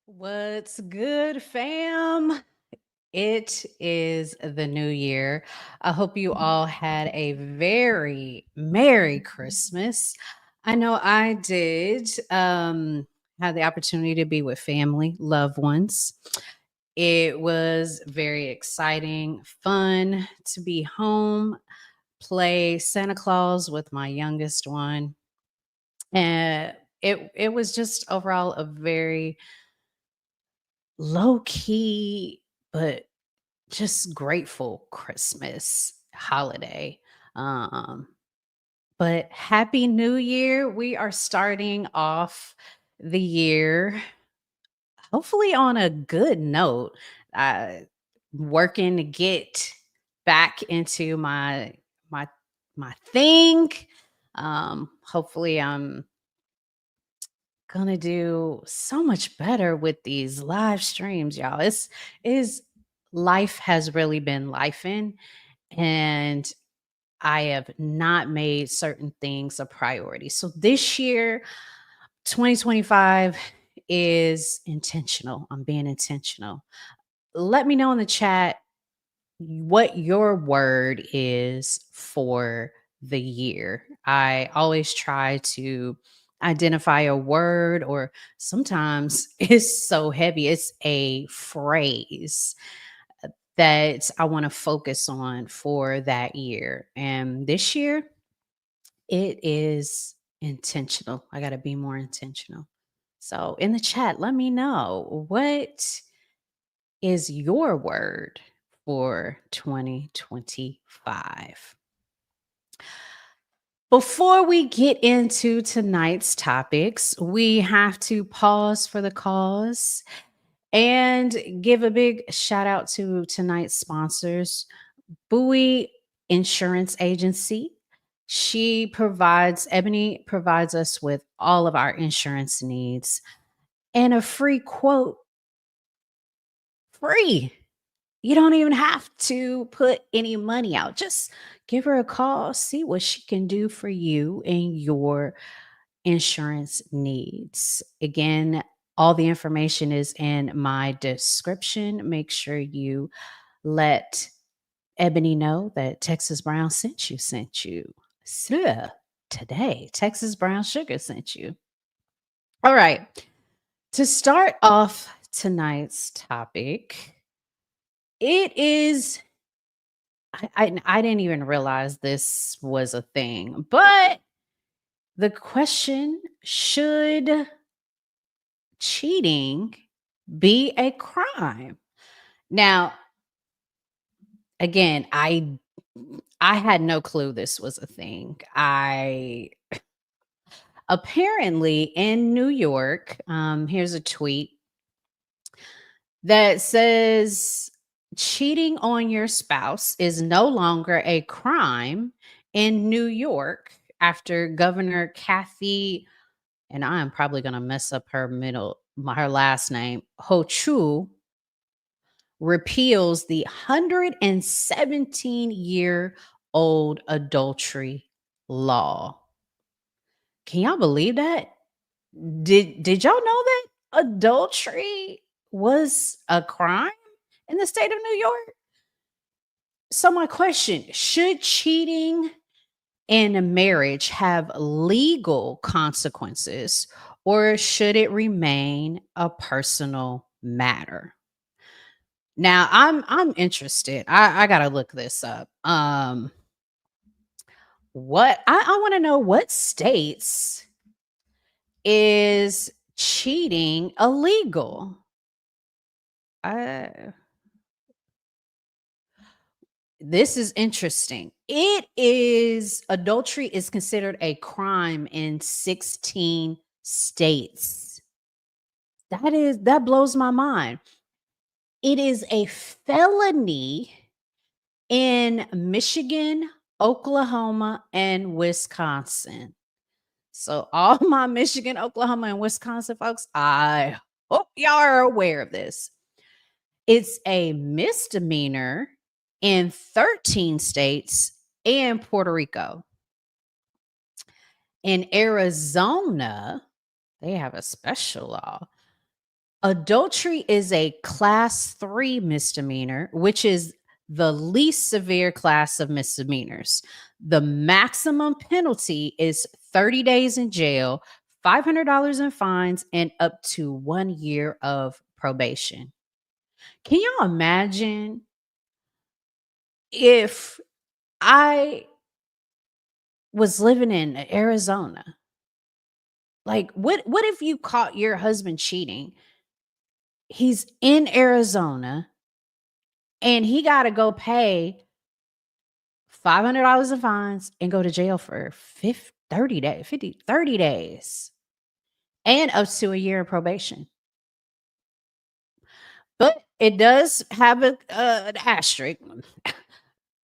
What's good, fam? It is the new year. I hope you all had a very Merry Christmas. I know I did. Had the opportunity to be with family, loved ones. It was very exciting, fun to be home, play Santa Claus with my youngest one. And it was just overall a very low key, but just grateful Christmas holiday. Um, but Happy New Year. We are starting off the year hopefully on a good note. Uh, Working to get back into my my thing. Hopefully I'm gonna do so much better with these live streams, y'all. It's is life has really been lifing, and I have not made certain things a priority. So this year, 2025 is intentional. I'm being intentional. Let me know in the chat what your word is for the year. I always try to identify a word, or sometimes it's so heavy, it's a phrase that I want to focus on for that year. And this year, it is intentional. I got to be more intentional. So in the chat, let me know what is your word for 2025. Before we get into tonight's topics, we have to pause for the cause and give a big shout out to tonight's sponsors, Bowie Insurance Agency. Ebony provides us with all of our insurance needs and a free quote. Free. You don't even have to put any money out. Just give her a call, see what she can do for you and your insurance needs. Again, all the information is in my description. Make sure you let Ebony know that Texas Brown sent you. So today, Texas Brown Sugar sent you. All right. To start off tonight's topic, it is I didn't even realize this was a thing, but the question, should cheating be a crime? Now, again, I had no clue this was a thing. I apparently in New York, here's a tweet that says cheating on your spouse is no longer a crime in New York after Governor Kathy, and I am probably going to mess up her last name, Hochul, repeals the 117-year-old adultery law. Can y'all believe that? Did y'all know that adultery was a crime in the state of New York? So my question, should cheating in a marriage have legal consequences, or should it remain a personal matter? Now I'm interested. I gotta look this up. What I want to know, what states is cheating illegal? Uh, this is interesting. Adultery is considered a crime in 16 states. That blows my mind. It is a felony in Michigan, Oklahoma, and Wisconsin. So all my Michigan, Oklahoma, and Wisconsin folks, I hope y'all are aware of this. It's a misdemeanor in 13 states and Puerto Rico. In Arizona, they have a special law. Adultery is a class 3 misdemeanor, which is the least severe class of misdemeanors. The maximum penalty is 30 days in jail, $500 in fines, and up to 1 year of probation. Can you imagine if I was living in Arizona? Like, what if you caught your husband cheating? He's in Arizona and he got to go pay $500 in fines and go to jail for 30 days, 30 days and up to a year of probation. But it does have an asterisk.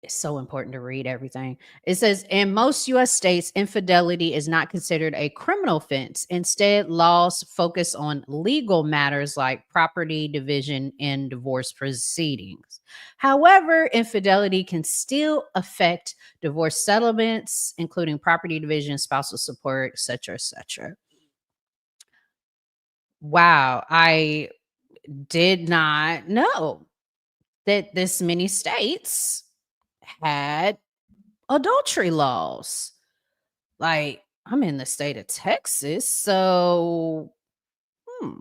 It's so important to read everything. It says in most US states, infidelity is not considered a criminal offense. Instead, laws focus on legal matters like property division and divorce proceedings. However, infidelity can still affect divorce settlements, including property division, spousal support, etc., etc. Wow, I did not know that this many states had adultery laws. Like, I'm in the state of Texas, so hmm,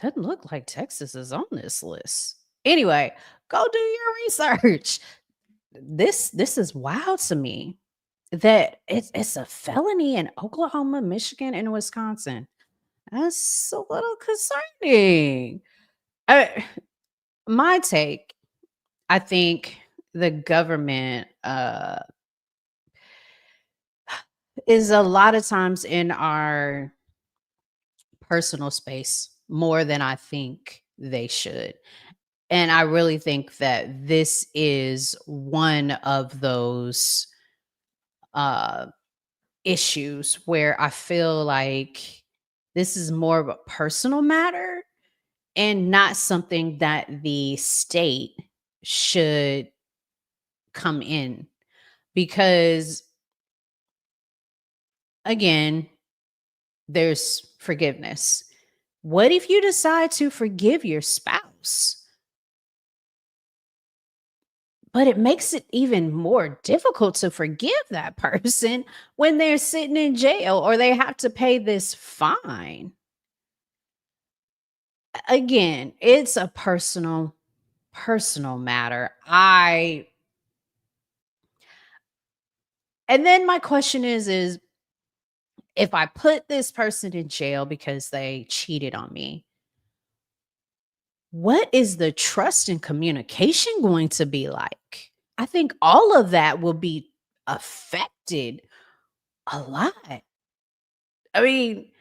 doesn't look like Texas is on this list. Anyway, go do your research. This is wild to me that it's a felony in Oklahoma, Michigan, and Wisconsin. That's a little concerning. Uh, my take, I think the government is a lot of times in our personal space more than I think they should. And I really think that this is one of those uh issues where I feel like this is more of a personal matter and not something that the state should come in because again, there's forgiveness. What if you decide to forgive your spouse? But it makes it even more difficult to forgive that person when they're sitting in jail or they have to pay this fine. Again, it's a personal matter. I and then my question is if I put this person in jail because they cheated on me, what is the trust and communication going to be like? I think all of that will be affected a lot. I mean,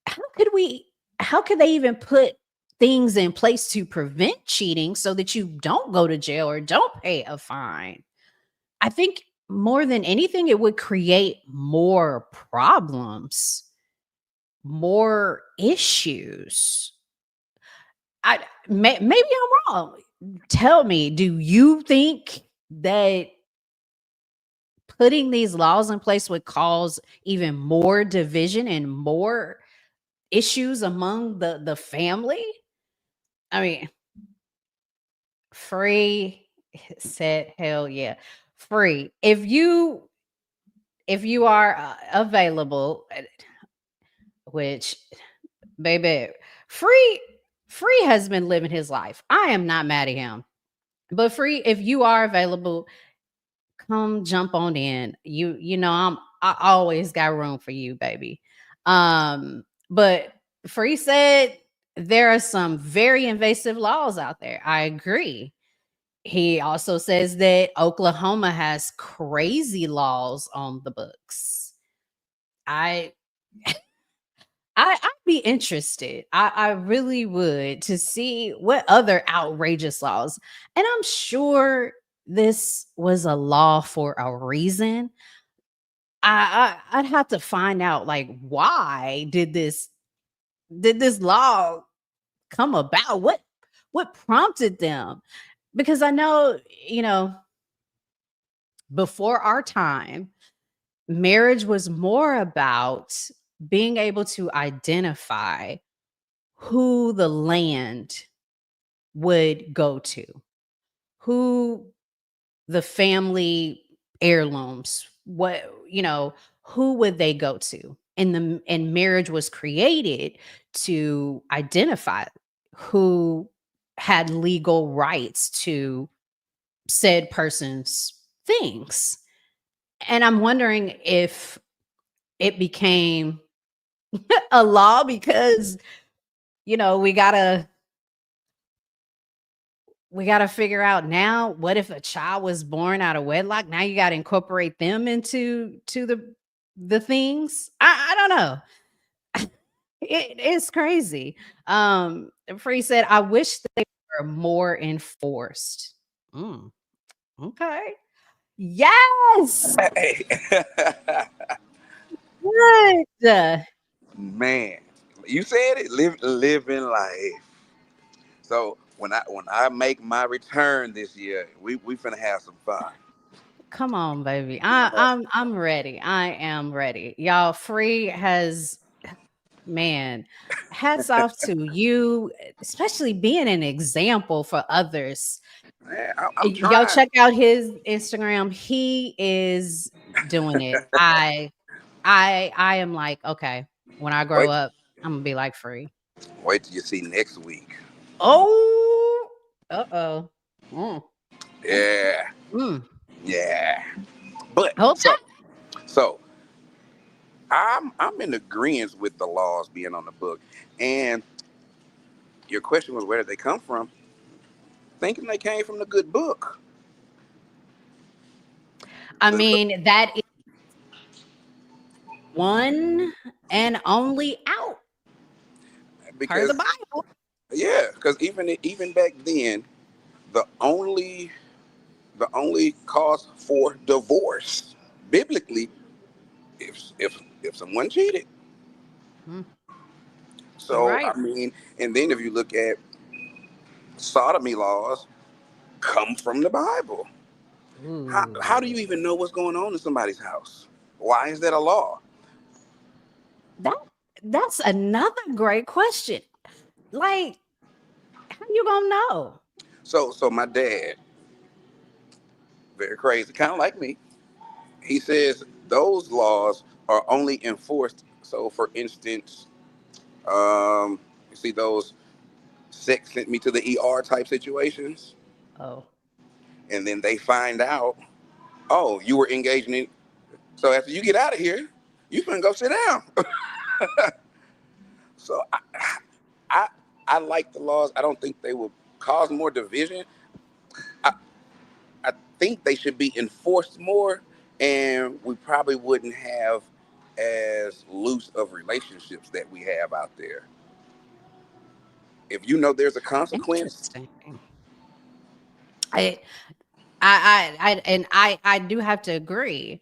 how could we how could they even put things in place to prevent cheating so that you don't go to jail or don't pay a fine? I think more than anything, it would create more problems, more issues. Maybe I'm wrong. Tell me, do you think that putting these laws in place would cause even more division and more issues among the family? I mean, free said hell yeah. Free. If you are available, which baby, free free has been living his life. I am not mad at him. But free, if you are available, come jump on in. I always got room for you, baby. But Free said there are some very invasive laws out there. I agree. He also says that Oklahoma has crazy laws on the books. I I'd be interested. I really would to see what other outrageous laws. And I'm sure this was a law for a reason. I'd have to find out like why did this law come about? What prompted them? Because I know, you know, before our time, marriage was more about being able to identify who the land would go to, who the family heirlooms, who would they go to? And marriage was created to identify who had legal rights to said person's things. And I'm wondering if it became a law because, you know, we gotta figure out now, what if a child was born out of wedlock? Now you gotta incorporate them into the things. I don't know. It's crazy. Free said, I wish they were more enforced. Mm, okay. Yes. Hey, Good. man, you said it. Living life. So when I make my return this year, we finna have some fun. Come on, baby. We I, gonna have I'm I'm ready. I am ready. Y'all, Free has man, hats off to you, especially being an example for others. man, I'm Y'all trying. check out his Instagram. He is doing it. I am like, okay, when I grow Wait, up, I'm gonna be like Free. wait till you see next week. Oh, uh-oh. Mm, Yeah, mm. yeah. But Okay. so I'm in agreement with the laws being on the book. And your question was, where did they come from? Thinking they came from the good book. I The- mean, that is one and only out per the because Bible. yeah, because even back then, the only the only cause for divorce biblically, if someone cheated. Mm, you're So right. I mean, and then if you look at sodomy laws, come from the Bible. How do Ooh. you even know what's going on in somebody's house? Why is that a law? That that's another great question. Like, how you gonna know? So my dad, very crazy, kind of like me. He says those laws are only enforced. So, for instance, you see those sex sent me to the ER type situations, Oh, and then they find out, oh, you were engaging in. So after you get out of here, you can go sit down. So I I like the laws. I don't think they will cause more division. I, I think they should be enforced more, and we probably wouldn't have as loose of relationships that we have out there. If you know there's a consequence, interesting. I and I do have to agree.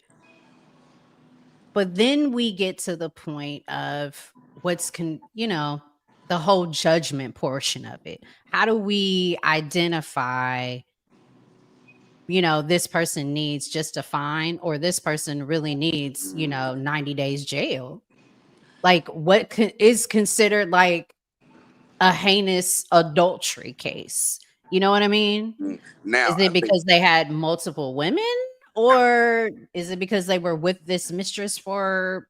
But then we get to the point of the whole judgment portion of it. How do we identify, this person needs just a fine or this person really needs, 90 days jail? Like what is considered like a heinous adultery case? You know what I mean? now Is I it think because they had multiple women or is it because they were with this mistress for,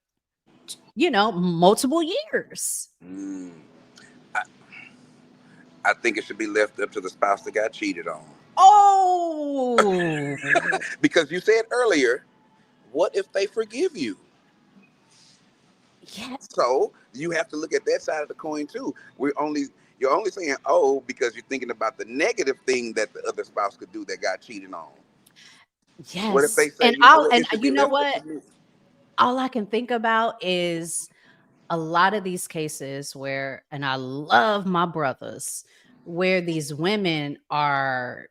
multiple years? mm, I, I think it should be left up to the spouse that got cheated on. Oh, Because you said earlier, what if they forgive you? yeah. So you have to look at that side of the coin too. You're only saying oh because you're thinking about the negative thing that the other spouse could do that got cheated on. What if Yes. they say, And you know what, it should be you know left up what? to me? All I can think about is a lot of these cases where, and I love my brothers, where these women are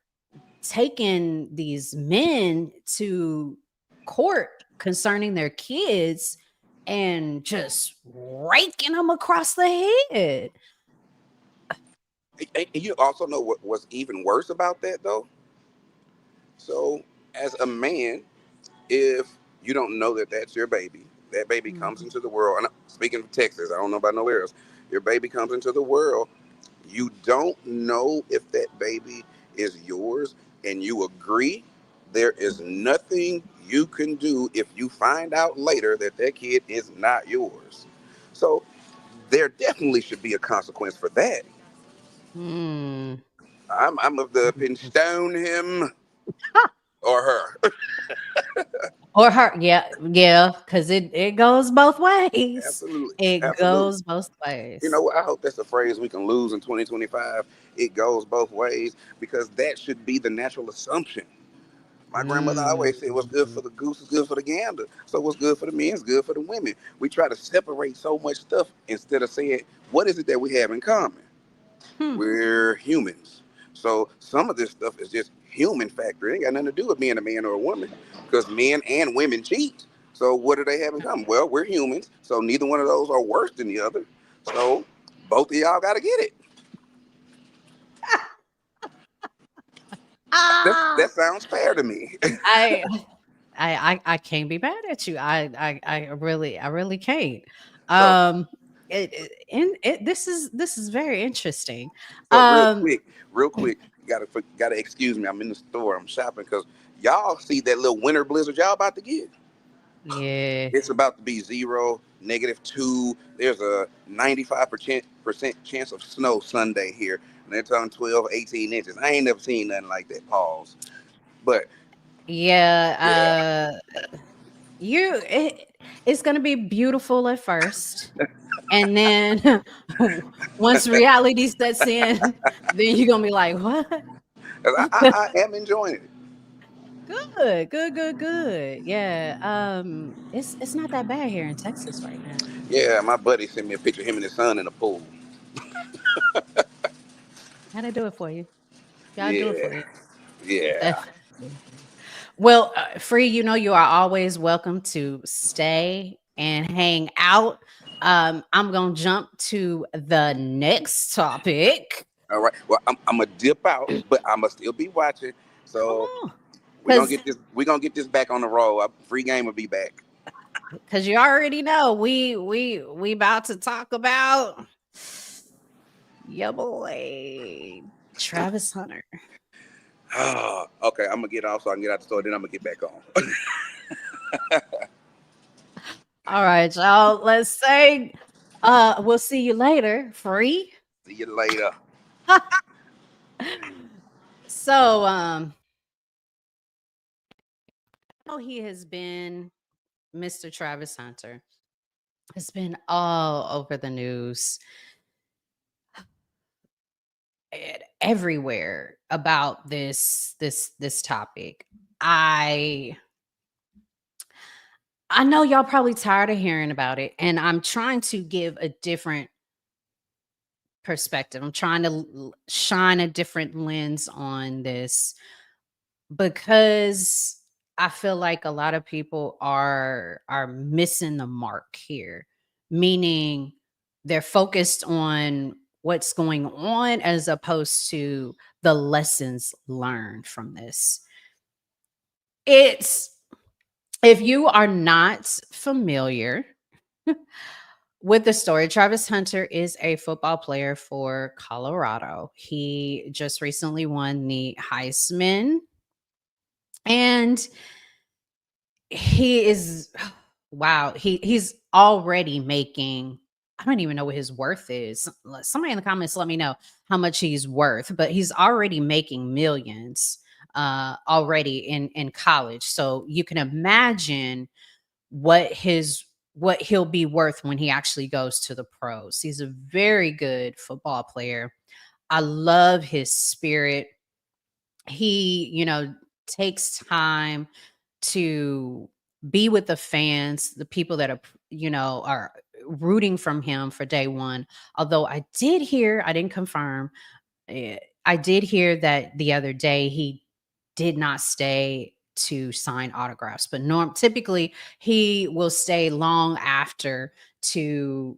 taking these men to court concerning their kids and just raking them across the head. And you also know what's even worse about that though. So as a man, if you don't know that that's your baby, That baby comes Mhm. into the world. And speaking of Texas, I don't know about nowhere else. Your baby comes into the world. You don't know if that baby is yours, and you agree. There is nothing you can do if you find out later that that kid is not yours. So there definitely should be a consequence for that. Mm. I'm of the opinion, stone him or her. Or her, yeah, yeah, because it goes both ways. Absolutely, It absolutely. goes both You know ways. what? I hope that's a phrase we can lose in 2025. It goes both ways, because that should be the natural assumption. My grandmother always said, "What's good Mm. for the goose is good for the gander." So what's good for the men is good for the women. We try to separate so much stuff instead of saying, what is it that we have in common? Hmm. We're humans. So some of this stuff is just human factor. It ain't got nothing to do with being a man or a woman, because men and women cheat. So what do they have in common? Well, we're humans. So neither one of those are worse than the other. So both of y'all got to get it. That Ah, sounds fair to me. I I can't be mad at you. I really can't. so Um, this is very interesting. So Um, real quick, you gotta excuse me. I'm in the store. I'm shopping because y'all see that little winter blizzard y'all about to get. yeah, It's about to be zero, -2. There's a 95% chance of snow Sunday here, and they're talking 12, 18 inches. I ain't never seen nothing like that. Pause. But yeah, yeah. You it's gonna be beautiful at first, and then once reality sets in, then you're gonna be like, "What?" 'cause I am enjoying it. Good, good, good, good. Yeah, it's not that bad here in Texas right now. Yeah, my buddy sent me a picture of him and his son in the pool. How'd I do it for you? Y'all do it Yeah, for you. yeah. Definitely do it for you. Well, Free, you are always welcome to stay and hang out. I'm gonna jump to the next topic. All right. Well, I'm gonna dip out, but I'm gonna still be watching. Come So on, we're gonna because get this. We're gonna get this back on the roll. Free game will be back. you already know we about to talk about your boy Travis Hunter. Okay, I'm gonna get off so I can get out the store. Then I'm gonna get back on. All right, y'all. Let's say we'll see you later, Free. See you later. So I know he has been Mr. Travis Hunter has been all over the news everywhere about this topic. I I know y'all probably tired of hearing about it, and I'm trying to give a different perspective. I'm trying to shine a different lens on this because I feel like a lot of people are missing the mark here, meaning they're focused on what's going on as opposed to the lessons learned from this. It's if you are not familiar with the story, Travis Hunter is a football player for Colorado. He just recently won the Heisman, and he is wow, he's already making I don't even know what his worth is. Somebody in the comments let me know how much he's worth, but he's already making millions already in college. So you can imagine what he'll be worth when he actually goes to the pros. He's a very good football player. I love his spirit. He, takes time to be with the fans, the people that are rooting from him for day one. Although I didn't confirm, I did hear that the other day he did not stay to sign autographs, but typically he will stay long after to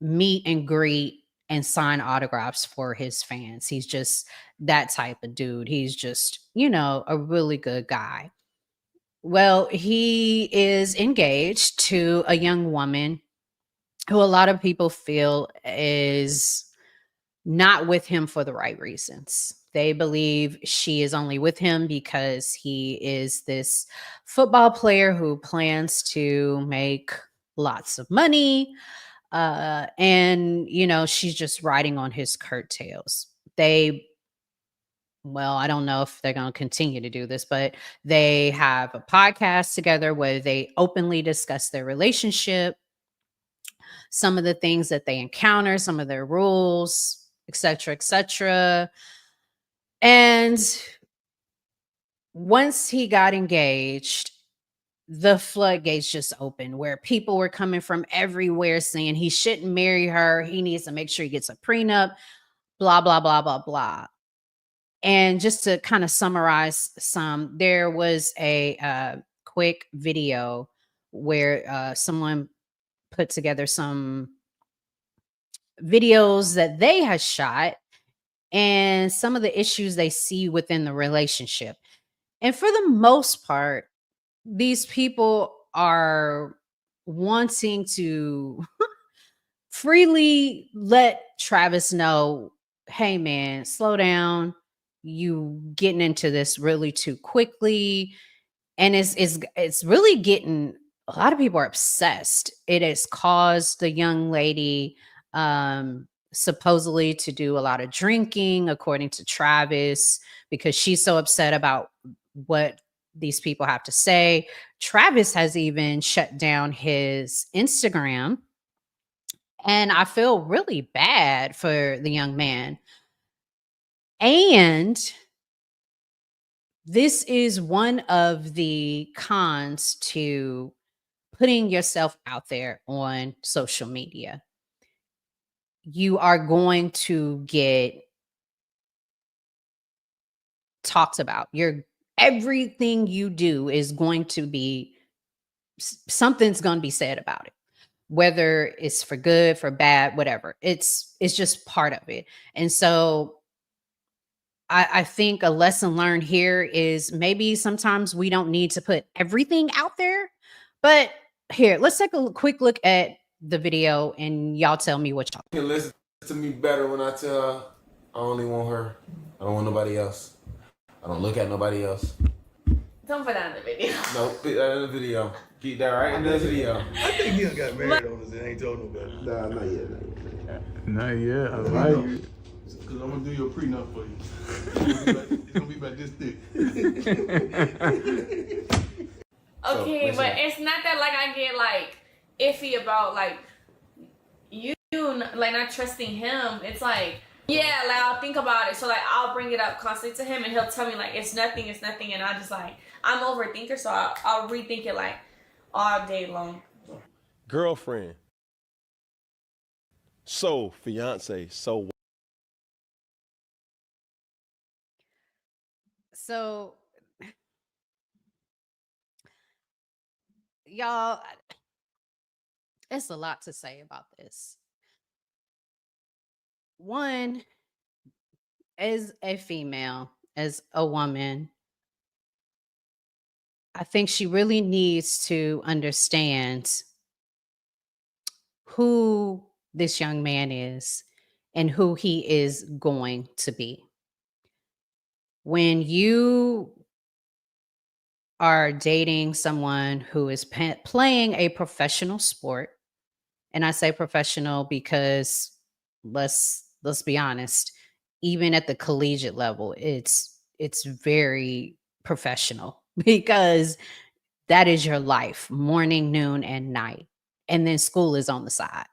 meet and greet and sign autographs for his fans. He's just that type of dude. He's just, a really good guy. Well, he is engaged to a young woman who a lot of people feel is not with him for the right reasons. They believe she is only with him because he is this football player who plans to make lots of money. And, she's just riding on his coattails. Well, I don't know if they're going to continue to do this, but they have a podcast together where they openly discuss their relationship, some of the things that they encounter, some of their rules, etc., etc. And once he got engaged, the floodgates just opened where people were coming from everywhere saying he shouldn't marry her. He needs to make sure he gets a prenup, blah, blah, blah, blah, blah. And just to kind of summarize there was a quick video where someone put together some videos that they had shot and some of the issues they see within the relationship. And for the most part, these people are wanting to freely let Travis know, hey man, slow down. You getting into this really too quickly. And it's really getting, a lot of people are obsessed. It has caused the young lady supposedly to do a lot of drinking, according to Travis, because she's so upset about what these people have to say. Travis has even shut down his Instagram, and I feel really bad for the young man. And this is one of the cons to putting yourself out there on social media. You are going to get talked about. Everything you do is going to be, something's going to be said about it, whether it's for good, for bad, whatever. It's just part of it. And so I think a lesson learned here is maybe sometimes we don't need to put everything out there. But here, let's take a quick look at the video and y'all tell me what y'all You can listen to me better when I tell her I only want her. I don't want nobody else. I don't look at nobody else. Don't put that in the video. No, put that in the video. Keep that right in the video. I think he got married on us and ain't told nobody. Nah, not yet. Not yet. I like it. Because I'm going to do your prenup for you. It's going to be about this thick. Okay, So, but it's not that like I get like iffy about like you like not trusting him. It's like, yeah, like I'll think about it. So like I'll bring it up constantly to him and he'll tell me like it's nothing, and I just like, I'm an overthinker, so I'll rethink it like all day long. Girlfriend. So fiance. So, y'all, it's a lot to say about this. One, as a female, as a woman, I think she really needs to understand who this young man is and who he is going to be. When you are dating someone who is playing a professional sport, and I say professional because let's be honest, even at the collegiate level, it's very professional because that is your life, morning, noon, and night. And then school is on the side.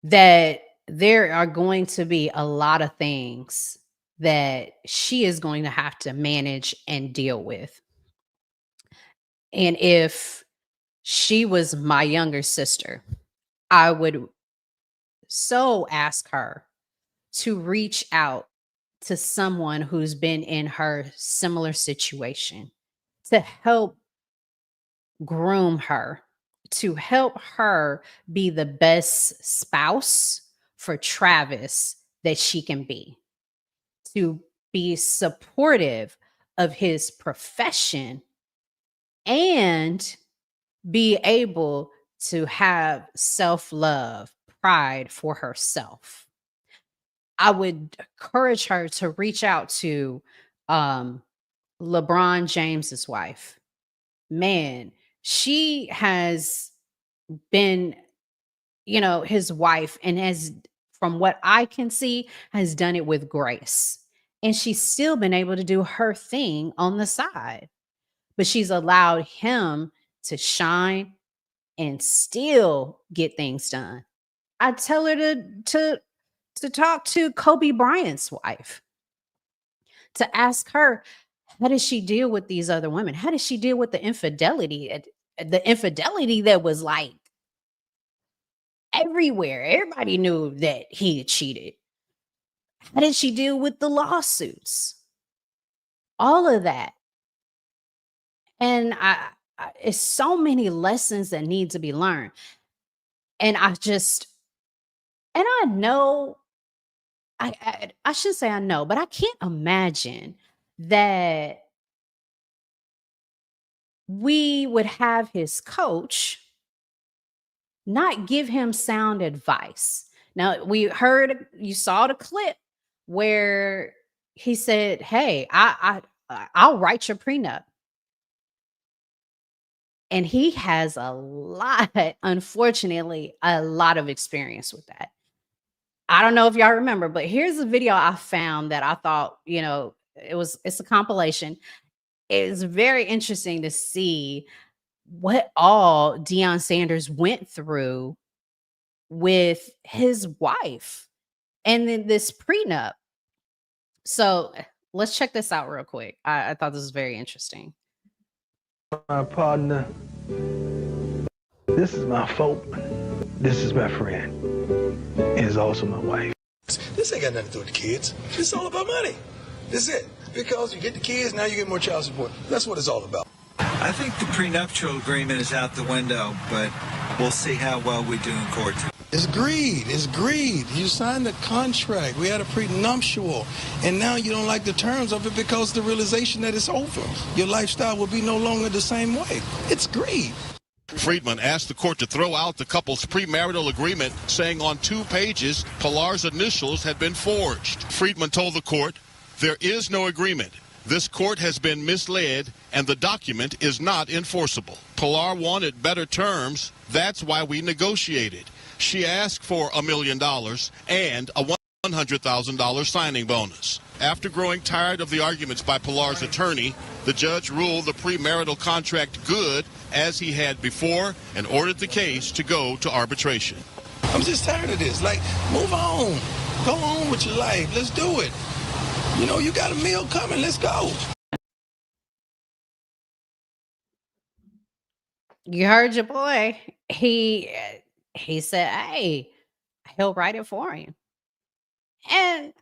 That there are going to be a lot of things that she is going to have to manage and deal with. And if she was my younger sister, I would so ask her to reach out to someone who's been in her similar situation to help groom her, to help her be the best spouse for Travis that she can be, to be supportive of his profession and be able to have self-love, pride for herself. I would encourage her to reach out to LeBron James's wife. Man, she has been, his wife, and has, from what I can see, has done it with grace. And she's still been able to do her thing on the side, but she's allowed him to shine and still get things done. I tell her to talk to Kobe Bryant's wife, to ask her, how does she deal with these other women? How does she deal with the infidelity? The infidelity that was like everywhere. Everybody knew that he had cheated. How did she deal with the lawsuits? All of that. And it's so many lessons that need to be learned. And I know, I should say I know, but I can't imagine that we would have his coach not give him sound advice. Now, you saw the clip where he said, "Hey, I'll write your prenup." And he has unfortunately, a lot of experience with that. I don't know if y'all remember, but here's a video I found that I thought, it's a compilation. It's very interesting to see what all Deion Sanders went through with his wife and then this prenup. So let's check this out real quick. I thought this was very interesting. My partner, this is my folk, this is my friend, and is also my wife. This ain't got nothing to do with the kids. It's all about money. That's it. Because you get the kids, now you get more child support. That's what it's all about. I think the prenuptial agreement is out the window, but we'll see how well we do in court. It's greed. It's greed. You signed a contract. We had a prenuptial, and now you don't like the terms of it because the realization that it's over. Your lifestyle will be no longer the same way. It's greed. Friedman asked the court to throw out the couple's premarital agreement, saying on 2 pages, Pilar's initials had been forged. Friedman told the court, "There is no agreement. This court has been misled, and the document is not enforceable. Pilar wanted better terms. That's why we negotiated. She asked for $1 million and a $100,000 signing bonus." After growing tired of the arguments by Pilar's attorney, the judge ruled the premarital contract good as he had before and ordered the case to go to arbitration. I'm just tired of this. Like, move on. Go on with your life. Let's do it. You got a meal coming. Let's go. You heard your boy. He said, "Hey, he'll write it for him." And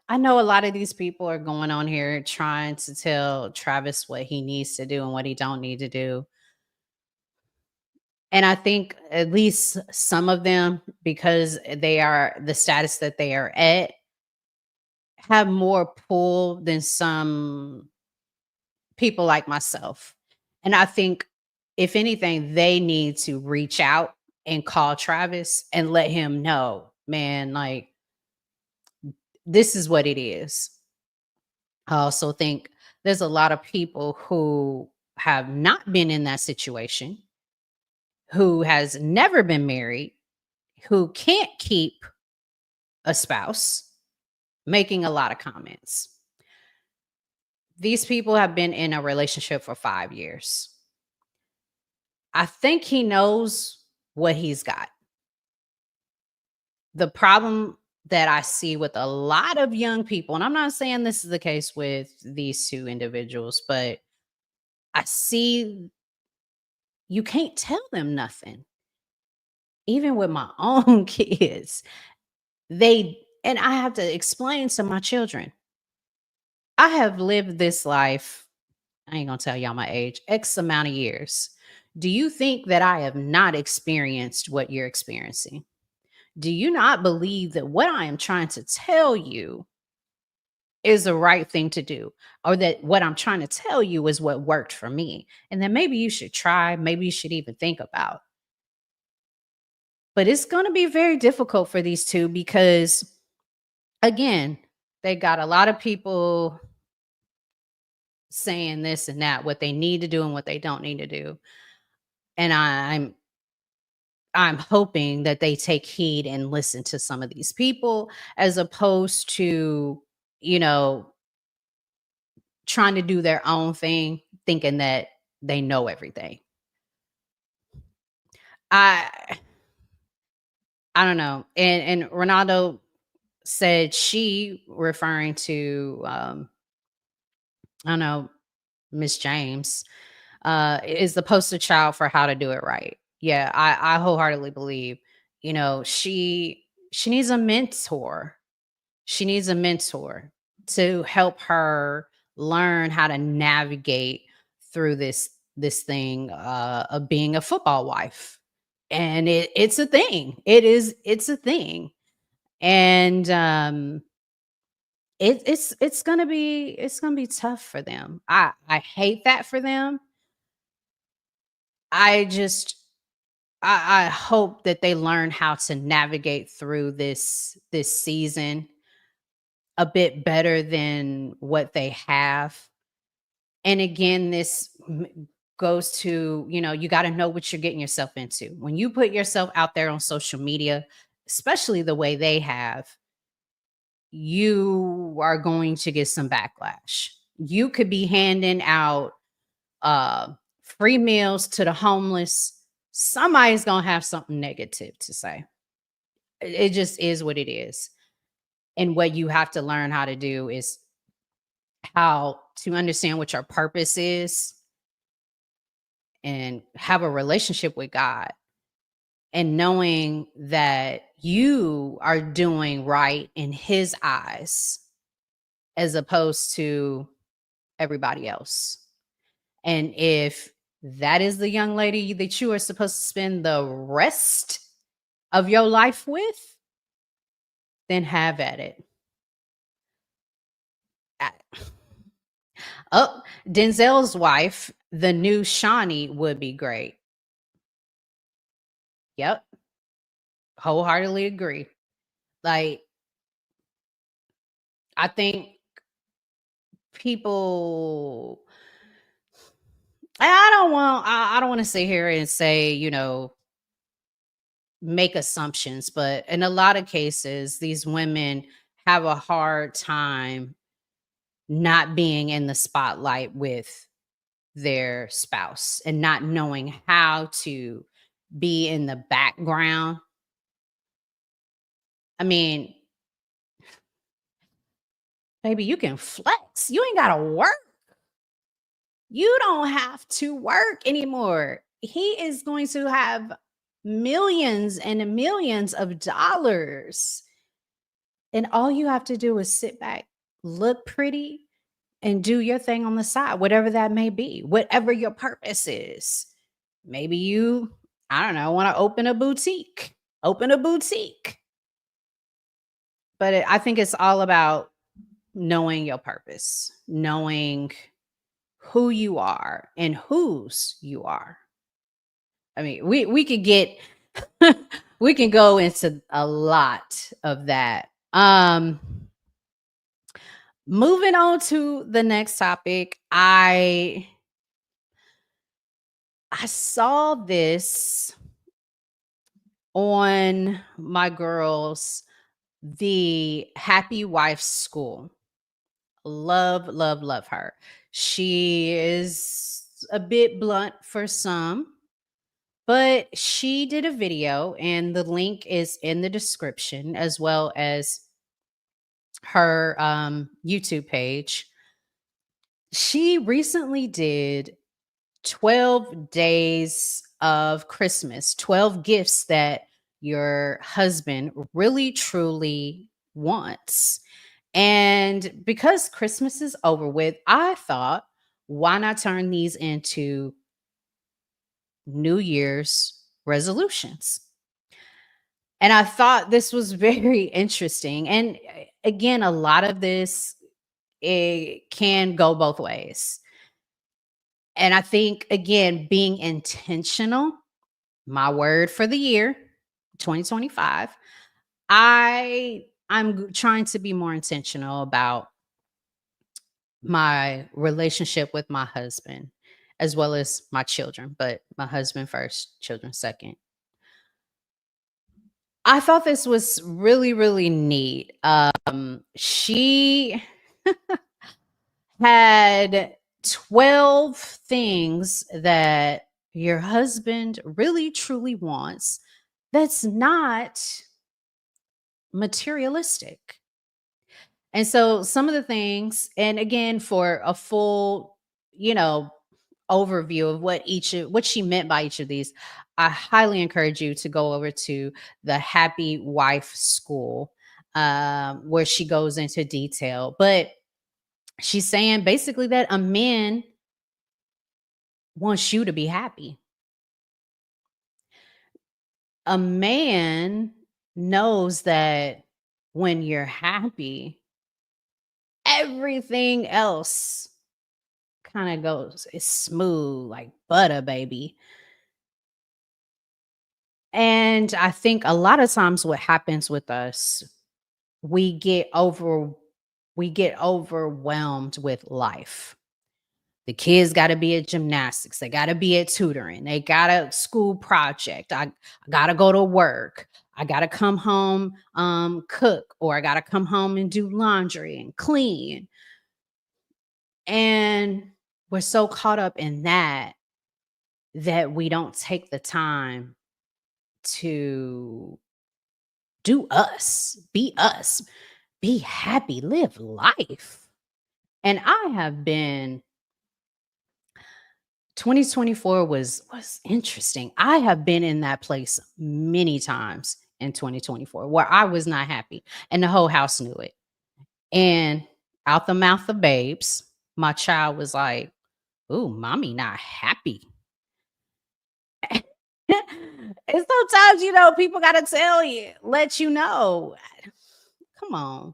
I know a lot of these people are going on here trying to tell Travis what he needs to do and what he don't need to do. And I think at least some of them, because they are the status that they are at, have more pull than some people like myself. And I think, if anything, they need to reach out and call Travis and let him know, man, like, this is what it is. I also think there's a lot of people who have not been in that situation, who has never been married, who can't keep a spouse, making a lot of comments. These people have been in a relationship for 5 years. I think he knows what he's got. The problem that I see with a lot of young people, and I'm not saying this is the case with these two individuals, but I see you can't tell them nothing. Even with my own kids, and I have to explain to my children, I have lived this life, I ain't gonna tell y'all my age, X amount of years. Do you think that I have not experienced what you're experiencing? Do you not believe that what I am trying to tell you is the right thing to do, or that what I'm trying to tell you is what worked for me. And then maybe you should try, maybe you should even think about. But it's going to be very difficult for these two because, again, they got a lot of people saying this and that, what they need to do and what they don't need to do. And I'm hoping that they take heed and listen to some of these people as opposed to, you know, trying to do their own thing, thinking that they know everything. I don't know. And Ronaldo said she, referring to I don't know, Miss James, is the poster child for how to do it right. Yeah, I wholeheartedly believe, you know, she needs a mentor. She needs a mentor to help her learn how to navigate through this thing of being a football wife. And it's a thing. It's a thing. And it's gonna be tough for them. I hate that for them. I just I hope that they learn how to navigate through this season a bit better than what they have. And again, this goes to, you know, you got to know what you're getting yourself into. When you put yourself out there on social media, especially the way they have, you are going to get some backlash. You could be handing out uh free meals to the homeless. Somebody's going to have something negative to say. It just is what it is. And what you have to learn how to do is how to understand what your purpose is and have a relationship with God, and knowing that you are doing right in his eyes as opposed to everybody else. And if that is the young lady that you are supposed to spend the rest of your life with, then have at it. Oh, Denzel's wife, the new Shawnee, would be great. Yep. Wholeheartedly agree. Like, I think people, I don't want to sit here and say, you know, make assumptions, but in a lot of cases, these women have a hard time not being in the spotlight with their spouse and not knowing how to be in the background. I mean, baby, you can flex. You ain't got to work. You don't have to work anymore. He is going to have millions and millions of dollars. And all you have to do is sit back, look pretty, and do your thing on the side, whatever that may be, whatever your purpose is. Maybe you, I don't know, want to open a boutique. Open a boutique. But I think it's all about knowing your purpose, knowing who you are and whose you are. I mean, we could get we can go into a lot of that. Moving on to the next topic, I saw this on my girls, the Happy Wife School. Love, love, love her. She is a bit blunt for some, but she did a video, and the link is in the description, as well as her YouTube page. She recently did 12 days of Christmas, 12 gifts that your husband really truly wants. And because Christmas is over with, I thought, why not turn these into New Year's resolutions? And I thought this was very interesting. And again, a lot of this it can go both ways. And I think, again, being intentional, my word for the year, 2025, I'm trying to be more intentional about my relationship with my husband as well as my children, but my husband first, children second. I thought this was really, really neat. She had 12 things that your husband really truly wants that's not materialistic. And so some of the things, and again, for a full, you know, overview of what she meant by each of these, I highly encourage you to go over to the Happy Wife School, where she goes into detail. But she's saying basically that a man wants you to be happy. A man knows that when you're happy, everything else kind of goes, it's smooth like butter, baby. And I think a lot of times what happens with us, we get over we get overwhelmed with life. The kids got to be at gymnastics, they got to be at tutoring, they got a school project. I got to go to work. I got to come home, cook, or I got to come home and do laundry and clean. And we're so caught up in that we don't take the time to do us, be happy, live life. And I have been 2024 was interesting. I have been in that place many times in 2024 where I was not happy and the whole house knew it. And out the mouth of babes, my child was like, "Ooh, mommy not happy." And sometimes, people got to tell you, let you know. Come on.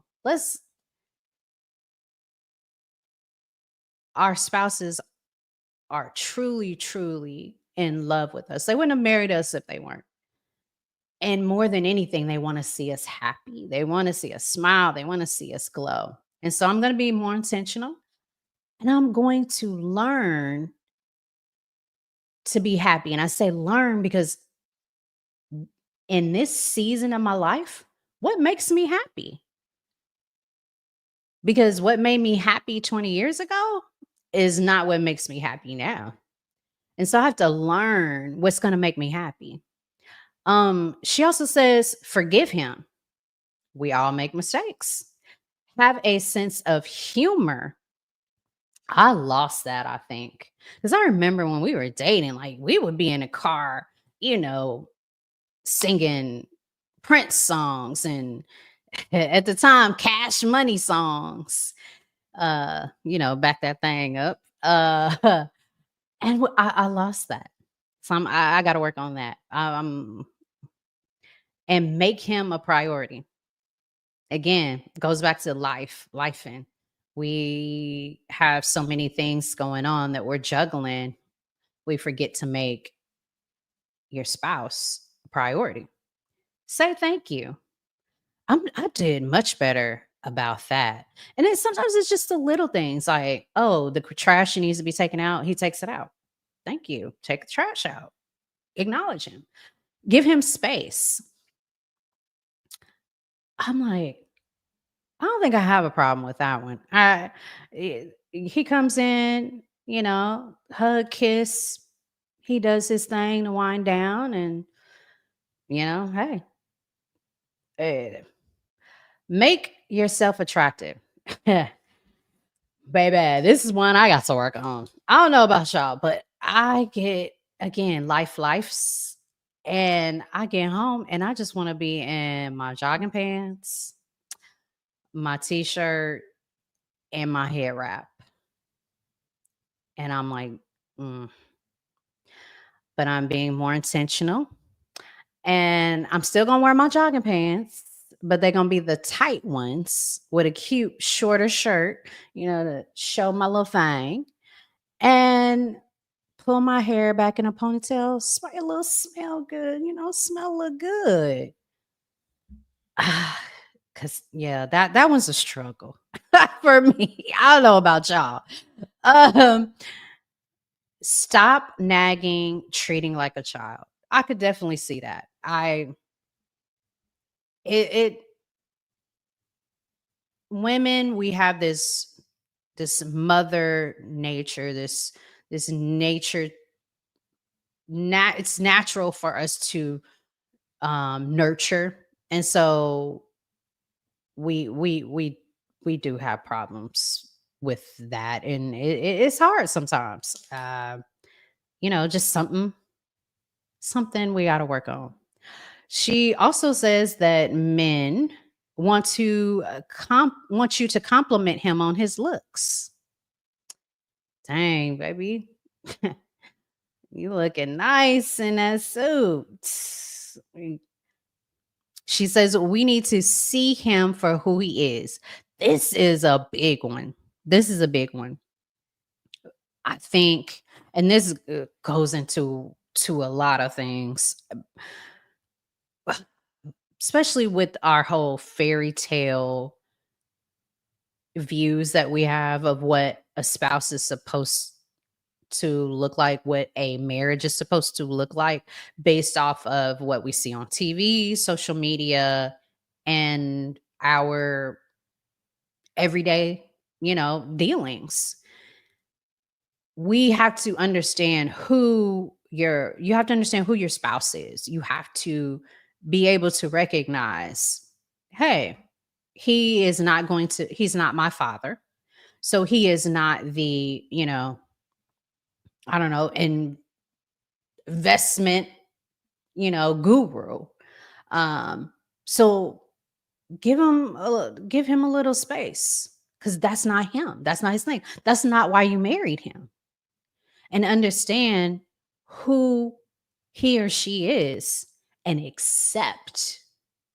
Our spouses are truly, truly in love with us. They wouldn't have married us if they weren't. And more than anything, they want to see us happy. They want to see us smile. They want to see us glow. And so I'm going to be more intentional and I'm going to learn to be happy. And I say learn because in this season of my life, what makes me happy? Because what made me happy 20 years ago is not what makes me happy now. And so I have to learn what's going to make me happy. She also says, forgive him. We all make mistakes. Have a sense of humor. I lost that, I think. Because I remember when we were dating, like we would be in a car, singing Prince songs and at the time, Cash Money songs. Back that thing up. And I lost that. So I got to work on that. And make him a priority. Again, goes back to life. And we have so many things going on that we're juggling. We forget to make your spouse a priority. Say thank you. I did much better about that. And then sometimes it's just the little things like, oh, the trash needs to be taken out. He takes it out. Thank you. Take the trash out. Acknowledge him. Give him space. I'm like, I don't think I have a problem with that one. He comes in, hug, kiss. He does his thing to wind down, and hey, make yourself attractive. Baby, this is one I got to work on. I don't know about y'all, but I get, again, lifes, and I get home and I just want to be in my jogging pants, my t-shirt, and my hair wrap. And I'm like, but I'm being more intentional. And I'm still gonna wear my jogging pants, but they're gonna be the tight ones with a cute shorter shirt, to show my little thing, and pull my hair back in a ponytail, spray a little smell good, smell look good. Cause yeah, that one's a struggle for me. I don't know about y'all. Um, Stop nagging, treating like a child. I could definitely see that. It women, we have this mother nature, this nature. It's natural for us to nurture, and so we we we we do have problems with that, and it's hard sometimes. Just something we got to work on. She also says that men want you to compliment him on his looks. Dang, baby. You looking nice in that suit. She says we need to see him for who he is. This is a big one. This is a big one. I think, and this goes to a lot of things, especially with our whole fairy tale views that we have of what a spouse is supposed to look like, what a marriage is supposed to look like, based off of what we see on TV, social media, and our everyday, dealings. We have to understand you have to understand who your spouse is. You have to be able to recognize, hey, he's not my father. So he is not the, I don't know, investment, guru. So give him a little space, because that's not him. That's not his thing. That's not why you married him. And understand who he or she is and accept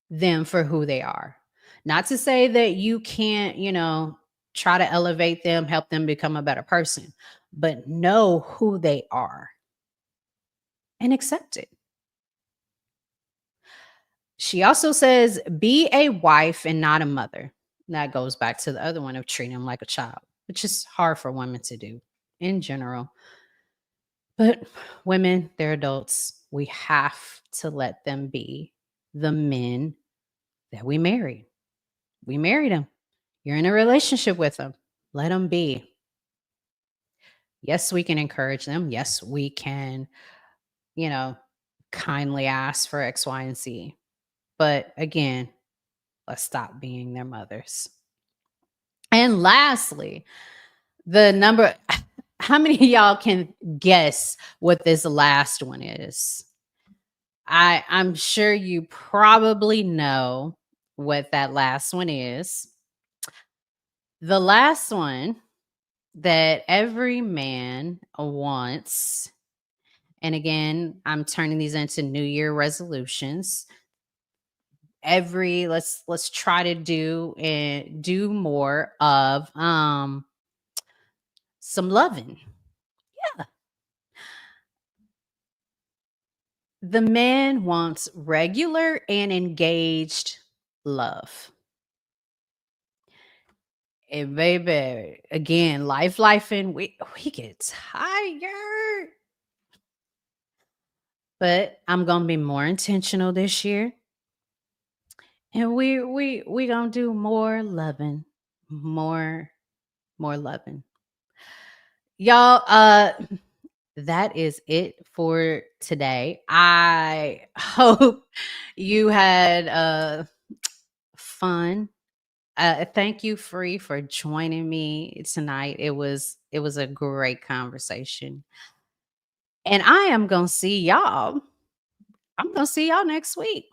them for who they are. Not to say that you can't, try to elevate them, help them become a better person, but know who they are and accept it. She also says, be a wife and not a mother. That goes back to the other one of treating them like a child, which is hard for women to do in general. But women, they're adults. We have to let them be the men that we married. We married them. You're in a relationship with them. Let them be. Yes, we can encourage them. Yes, we can, kindly ask for X, Y, and Z. But again, let's stop being their mothers. And lastly, how many of y'all can guess what this last one is? I'm sure you probably know what that last one is. The last one that every man wants, and again, I'm turning these into New Year resolutions. Let's try to do more of some loving. Yeah. The man wants regular and engaged love. And baby, again, life, and we get tired. But I'm gonna be more intentional this year. And we gonna do more loving. More loving. Y'all, that is it for today. I hope you had fun. Thank you, Free, for joining me tonight. It was a great conversation. And I'm gonna see y'all next week.